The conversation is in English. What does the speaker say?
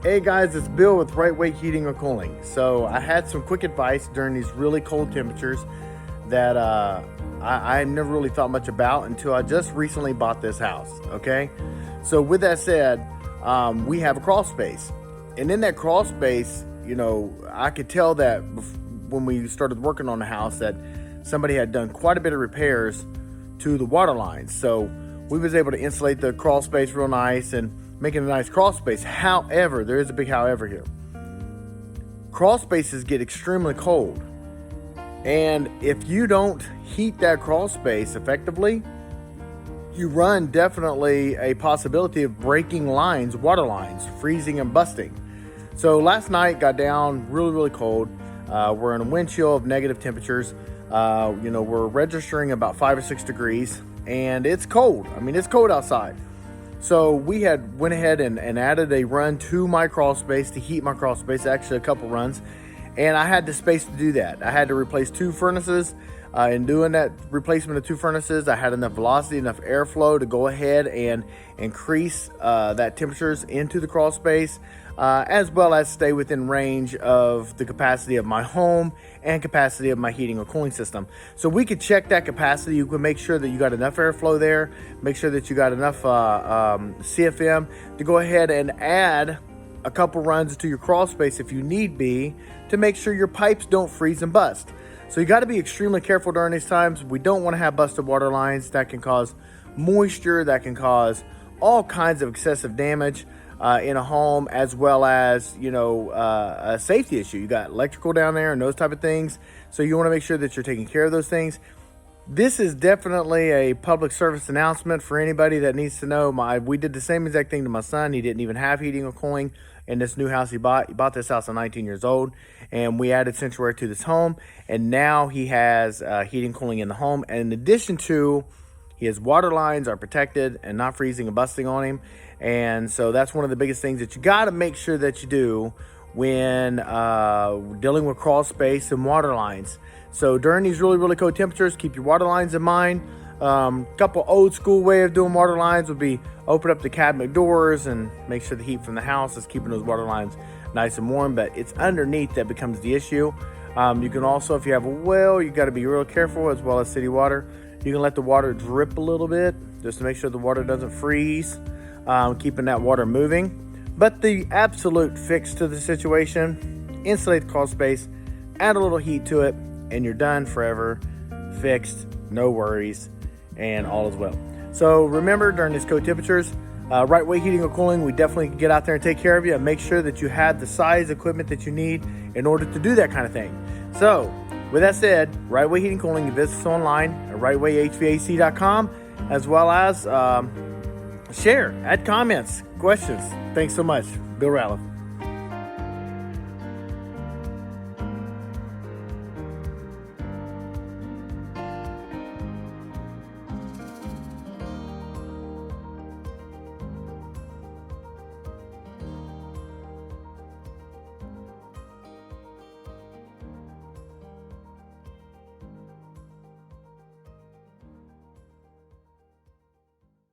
Hey guys, it's Bill with Right Way Heating or Cooling. So I had some quick advice during these really cold temperatures that I never really thought much about until I just recently bought this house. Okay, so with that said, we have a crawl space, and in that crawl space, I could tell that when we started working on the house that somebody had done quite a bit of repairs to the water lines. So we was able to insulate the crawl space real nice and making a nice crawl space. However, there is a big however here. Crawl spaces get extremely cold. And if you don't heat that crawl space effectively, you run definitely a possibility of breaking lines, water lines, freezing and busting. So last night got down really, really cold. We're in a wind chill of negative temperatures. We're registering about 5 or 6 degrees and it's cold. I mean, it's cold outside. So we had went ahead and added a run to my crawl space to heat my crawl space, actually a couple runs, and I had the space to do that. I had to replace 2 furnaces. In doing that replacement of 2 furnaces, I had enough velocity, enough airflow to go ahead and increase that temperatures into the crawl space, as well as stay within range of the capacity of my home and capacity of my heating or cooling system. So we could check that capacity. You can make sure that you got enough airflow there, make sure that you got enough CFM to go ahead and add a couple runs to your crawl space if you need be, to make sure your pipes don't freeze and bust. So you got to be extremely careful during these times. We don't want to have busted water lines. That can cause moisture, that can cause all kinds of excessive damage in a home, as well as a safety issue. You got electrical down there and those type of things, so you want to make sure that you're taking care of those things. This is definitely a public service announcement for anybody that needs to know. We did the same exact thing to my son. He didn't even have heating or cooling in this new house he bought. He bought this house at 19 years old, and we added central air to this home, and now he has heating and cooling in the home. And in addition to, his water lines are protected and not freezing and busting on him. And so that's one of the biggest things that you got to make sure that you do when dealing with crawl space and water lines. So during these really, really cold temperatures, keep your water lines in mind. Couple old school way of doing water lines would be open up the cabinet doors and make sure the heat from the house is keeping those water lines nice and warm, but it's underneath that becomes the issue. You can also, if you have a well, you got to be real careful, as well as city water. You can let the water drip a little bit just to make sure the water doesn't freeze, keeping that water moving. But the absolute fix to the situation, insulate the crawl space, add a little heat to it, and you're done forever, fixed, no worries, and all is well. So remember, during these cold temperatures, Right Way Heating or Cooling, we definitely can get out there and take care of you and make sure that you have the size equipment that you need in order to do that kind of thing. So with that said, Right Way Heating and Cooling, you visit us online at rightwayhvac.com, as well as share, add comments, questions. Thanks so much. Bill Ralph.